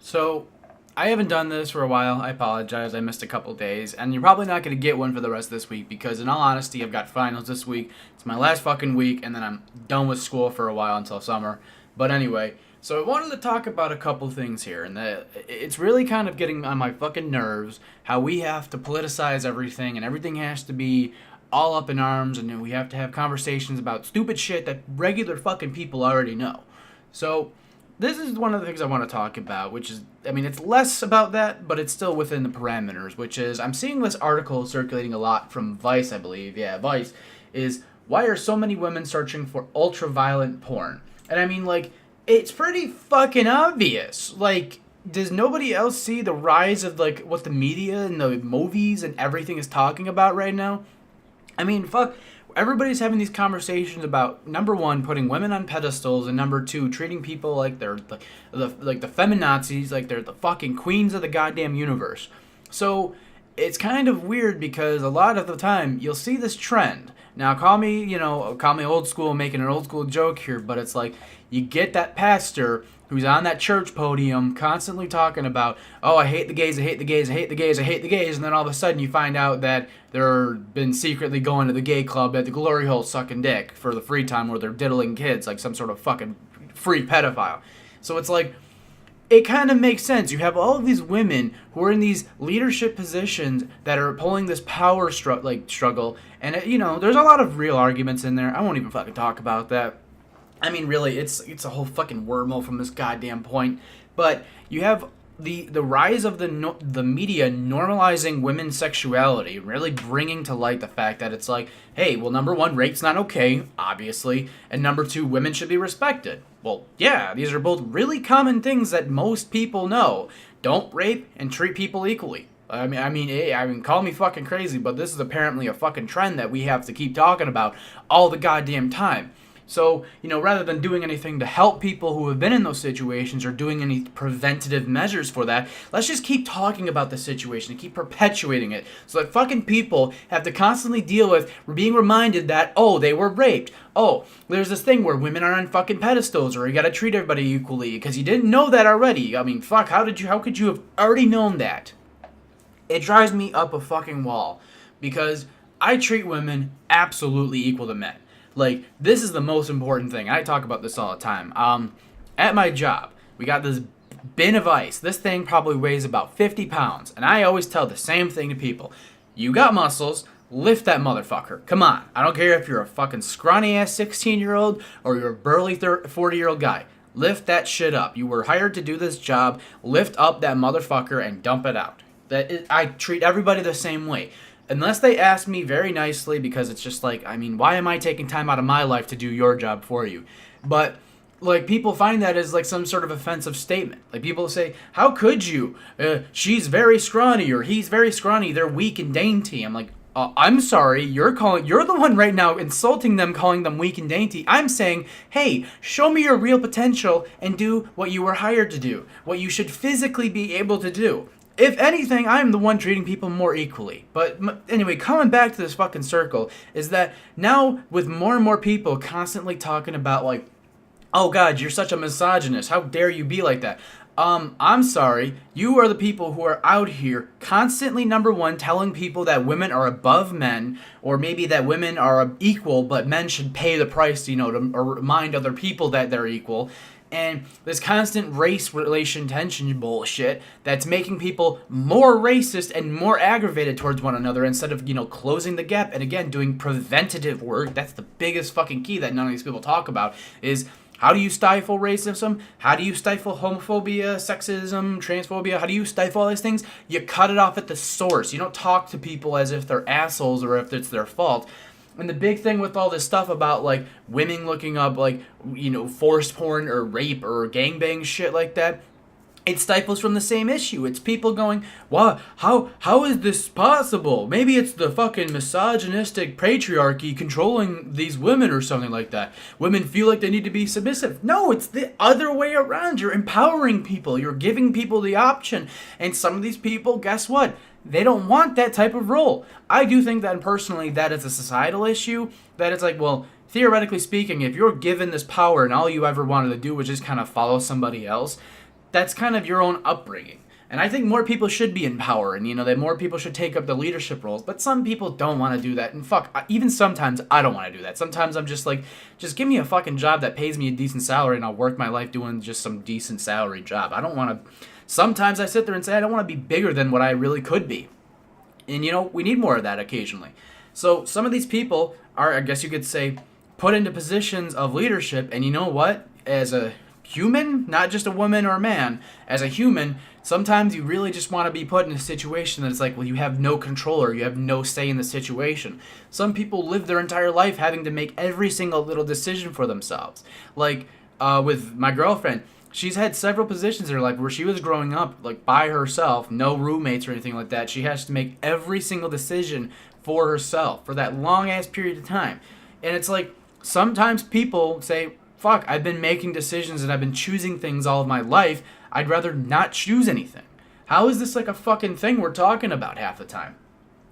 So, I haven't done this for a while. I apologize. I missed a couple days. And you're probably not going to get one for the rest of this week because, in all honesty, I've got finals this week. It's my last fucking week, and then I'm done with school for a while until summer. But anyway, so I wanted to talk about a couple things here. And it's really kind of getting on my fucking nerves how we have to politicize everything, and everything has to be all up in arms, and we have to have conversations about stupid shit that regular fucking people already know. So, this is one of the things I want to talk about, which is, I mean, it's less about that, but it's still within the parameters, which is, I'm seeing this article circulating a lot from Vice, I believe. Yeah, Vice is, why are so many women searching for ultra-violent porn? And I mean, like, it's pretty fucking obvious. Like, does nobody else see the rise of, like, what the media and the movies and everything is talking about right now? I mean, fuck. Everybody's having these conversations about, number one, putting women on pedestals, and number two, treating people like they're like the feminazis, like they're the fucking queens of the goddamn universe. So it's kind of weird because a lot of the time you'll see this trend. Now, call me old school, making an old school joke here, but it's like you get that pastor who's on that church podium constantly talking about, oh, I hate the gays, I hate the gays, I hate the gays, I hate the gays, and then all of a sudden you find out that they're been secretly going to the gay club at the glory hole sucking dick for the free time where they're diddling kids like some sort of fucking free pedophile. So it's like, it kind of makes sense. You have all of these women who are in these leadership positions that are pulling this power struggle, and there's a lot of real arguments in there. I won't even fucking talk about that. I mean, really, it's a whole fucking wormhole from this goddamn point. But you have the rise of the media normalizing women's sexuality, really bringing to light the fact that it's like, hey, well, number one, rape's not okay, obviously, and number two, women should be respected. Well, yeah, these are both really common things that most people know. Don't rape and treat people equally. Call me fucking crazy, but this is apparently a fucking trend that we have to keep talking about all the goddamn time. So, rather than doing anything to help people who have been in those situations or doing any preventative measures for that, let's just keep talking about the situation and keep perpetuating it so that fucking people have to constantly deal with being reminded that, oh, they were raped. Oh, there's this thing where women are on fucking pedestals, or you gotta treat everybody equally because you didn't know that already. I mean, fuck, how could you have already known that? It drives me up a fucking wall because I treat women absolutely equal to men. Like, this is the most important thing. I talk about this all the time. At my job, we got this bin of ice. This thing probably weighs about 50 pounds. And I always tell the same thing to people. You got muscles, lift that motherfucker. Come on. I don't care if you're a fucking scrawny-ass 16-year-old or you're a burly 40-year-old guy. Lift that shit up. You were hired to do this job. Lift up that motherfucker and dump it out. I treat everybody the same way. Unless they ask me very nicely, because it's just like, I mean, why am I taking time out of my life to do your job for you? But, like, people find that as, like, some sort of offensive statement. Like, people say, how could you? She's very scrawny, or he's very scrawny, they're weak and dainty. I'm like, I'm sorry, you're the one right now insulting them, calling them weak and dainty. I'm saying, hey, show me your real potential and do what you were hired to do, what you should physically be able to do. If anything, I'm the one treating people more equally. But anyway, coming back to this fucking circle, is that now with more and more people constantly talking about, like, oh God, you're such a misogynist. How dare you be like that? I'm sorry. You are the people who are out here constantly, number one, telling people that women are above men, or maybe that women are equal, but men should pay the price, to remind other people that they're equal. And this constant race relation tension bullshit that's making people more racist and more aggravated towards one another instead of, closing the gap and, again, doing preventative work. That's the biggest fucking key that none of these people talk about is, how do you stifle racism? How do you stifle homophobia, sexism, transphobia? How do you stifle all these things? You cut it off at the source. You don't talk to people as if they're assholes or if it's their fault. And the big thing with all this stuff about, like, women looking up, like, forced porn or rape or gangbang shit like that, it stifles from the same issue. It's people going, wow, how is this possible? Maybe it's the fucking misogynistic patriarchy controlling these women or something like that. Women feel like they need to be submissive. No, it's the other way around. You're empowering people. You're giving people the option. And some of these people, guess what? They don't want that type of role. I do think that personally that is a societal issue. That it's like, well, theoretically speaking, if you're given this power and all you ever wanted to do was just kind of follow somebody else, that's kind of your own upbringing. And I think more people should be in power, and that more people should take up the leadership roles. But some people don't want to do that, and even sometimes I don't want to do that. Sometimes I'm just like, just give me a fucking job that pays me a decent salary, and I'll work my life doing just some decent salary job. I don't want to. Sometimes I sit there and say I don't want to be bigger than what I really could be, and we need more of that occasionally. So some of these people are, I guess you could say, put into positions of leadership, and you know what? As a human, not just a woman or a man, as a human, sometimes you really just want to be put in a situation that's like, well, you have no control or you have no say in the situation. Some people live their entire life having to make every single little decision for themselves. Like with my girlfriend, she's had several positions in her life where she was growing up like by herself, no roommates or anything like that. She has to make every single decision for herself for that long ass period of time. And it's like, sometimes people say, fuck, I've been making decisions and I've been choosing things all of my life. I'd rather not choose anything. How is this like a fucking thing we're talking about half the time?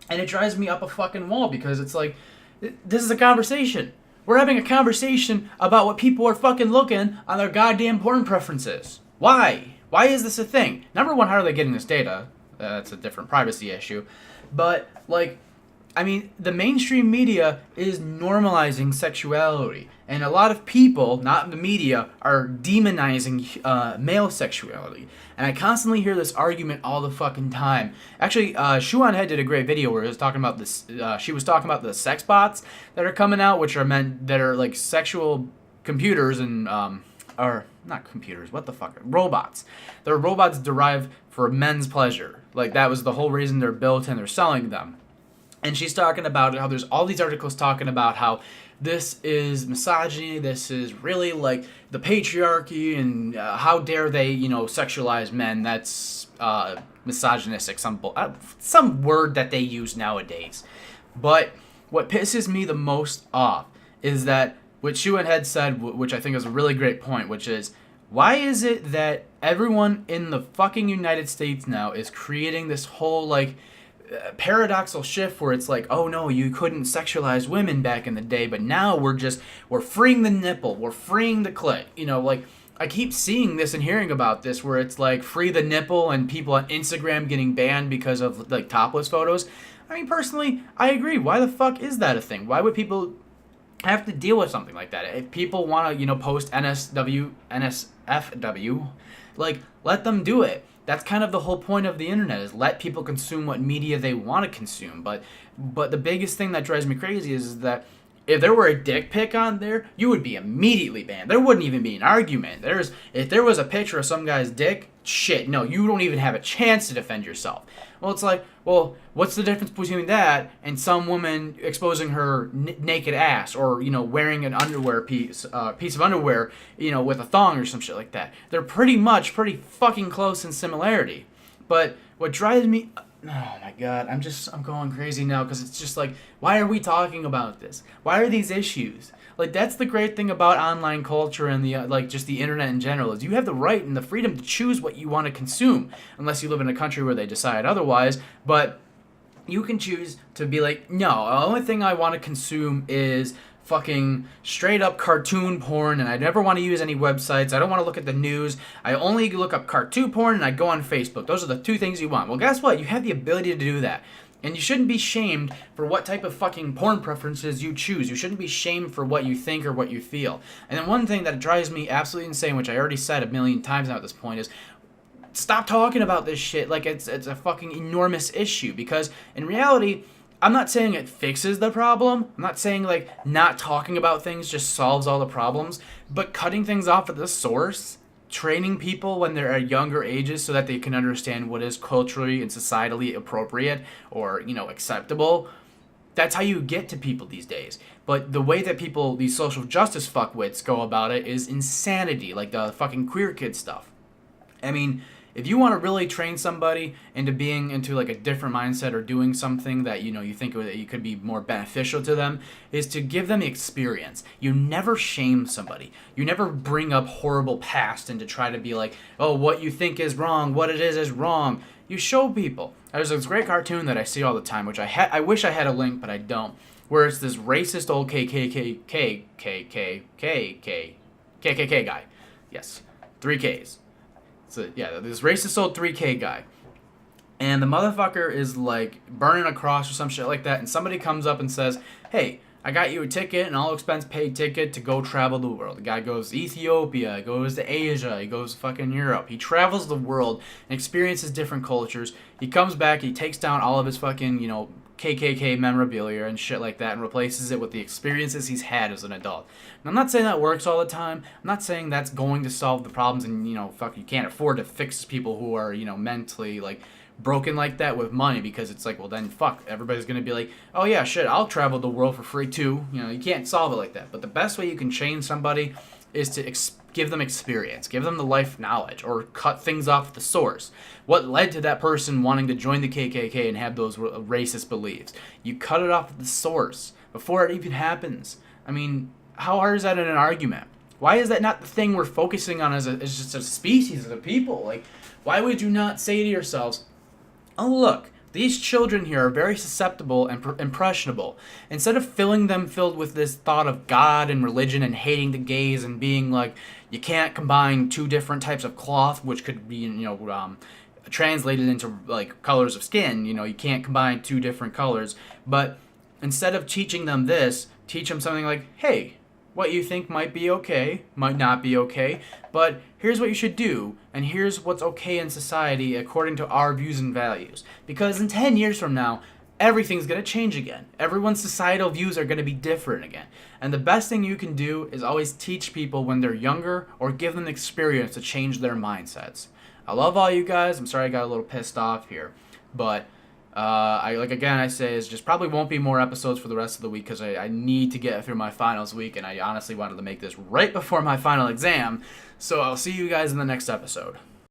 And it drives me up a fucking wall because it's like, this is a conversation. We're having a conversation about what people are fucking looking on their goddamn porn preferences. Why? Why is this a thing? Number one, how are they getting this data? That's a different privacy issue. But, like, I mean, the mainstream media is normalizing sexuality. And a lot of people, not the media, are demonizing male sexuality. And I constantly hear this argument all the fucking time. Actually, Shuan Head did a great video where he was talking about this. She was talking about the sex bots that are coming out, which are that are like sexual computers and or not computers. What the fuck? Robots. They're robots derived for men's pleasure. Like that was the whole reason they're built and they're selling them. And she's talking about how there's all these articles talking about how this is misogyny, this is really like the patriarchy, and how dare they, sexualize men. That's misogynistic, some word that they use nowadays. But what pisses me the most off is that what Shuan Head said, which I think is a really great point, which is, why is it that everyone in the fucking United States now is creating this whole, like, paradoxical shift where it's like, oh no, you couldn't sexualize women back in the day, but now we're freeing the nipple, we're freeing the clit. Like, I keep seeing this and hearing about this where it's like free the nipple and people on Instagram getting banned because of like topless photos. I mean, personally, I agree. Why the fuck is that a thing? Why would people have to deal with something like that? If people want to, post NSFW, like, let them do it. That's kind of the whole point of the internet, is let people consume what media they want to consume. But the biggest thing that drives me crazy is that if there were a dick pic on there, you would be immediately banned. There wouldn't even be an argument. If there was a picture of some guy's dick, shit, no, you don't even have a chance to defend yourself. Well, it's like, well, what's the difference between that and some woman exposing her naked ass, or wearing an underwear piece of underwear, with a thong or some shit like that? They're pretty fucking close in similarity. But what drives me, oh my god, I'm going crazy now, because it's just like, why are we talking about this? Why are these issues? Like, that's the great thing about online culture and the just the internet in general, is you have the right and the freedom to choose what you want to consume, unless you live in a country where they decide otherwise. But you can choose to be like, no, the only thing I want to consume is fucking straight up cartoon porn, and I never want to use any websites. I don't want to look at the news. I only look up cartoon porn, and I go on Facebook. Those are the two things you want. Well, guess what? You have the ability to do that. And you shouldn't be shamed for what type of fucking porn preferences you choose. You shouldn't be shamed for what you think or what you feel. And then one thing that drives me absolutely insane, which I already said a million times now at this point, is stop talking about this shit like it's a fucking enormous issue. Because in reality, I'm not saying it fixes the problem. I'm not saying like not talking about things just solves all the problems. But cutting things off at the source, training people when they're at younger ages so that they can understand what is culturally and societally appropriate or, acceptable. That's how you get to people these days. But the way that people, these social justice fuckwits, go about it is insanity, like the fucking queer kid stuff. I mean, if you want to really train somebody into being into like a different mindset or doing something that you think that you could be more beneficial to them, is to give them the experience. You never shame somebody. You never bring up horrible past and to try to be like, oh, what you think is wrong, what it is wrong. You show people. There's this great cartoon that I see all the time, which I wish I had a link, but I don't, where it's this racist old KKK guy. Yes, 3 Ks. So yeah, this racist old 3K guy. And the motherfucker is like burning a cross or some shit like that, and somebody comes up and says, "Hey, I got you a ticket, an all expense paid ticket to go travel the world." The guy goes to Ethiopia, he goes to Asia, he goes to fucking Europe. He travels the world and experiences different cultures. He comes back, he takes down all of his fucking, KKK memorabilia and shit like that and replaces it with the experiences he's had as an adult. And I'm not saying that works all the time. I'm not saying that's going to solve the problems and, you can't afford to fix people who are, mentally, like, broken like that with money, because it's like, well, then fuck, everybody's gonna be like, oh yeah, shit, I'll travel the world for free too. You can't solve it like that. But the best way you can change somebody is to give them experience, give them the life knowledge, or cut things off at the source. What led to that person wanting to join the KKK and have those racist beliefs? You cut it off at the source before it even happens. I mean, how hard is that in an argument? Why is that not the thing we're focusing on as just a species, as a people? Like, why would you not say to yourselves, oh, look, these children here are very susceptible and impressionable. Instead of filled with this thought of God and religion and hating the gays and being like, you can't combine two different types of cloth, which could be, translated into like colors of skin. You can't combine two different colors. But instead of teaching them this, teach them something like, hey, what you think might be okay, might not be okay, but here's what you should do, and here's what's okay in society according to our views and values. Because in 10 years from now, everything's going to change again. Everyone's societal views are going to be different again. And the best thing you can do is always teach people when they're younger, or give them experience to change their mindsets. I love all you guys. I'm sorry I got a little pissed off here, but I say, is just probably won't be more episodes for the rest of the week because I need to get through my finals week, and I honestly wanted to make this right before my final exam. So I'll see you guys in the next episode.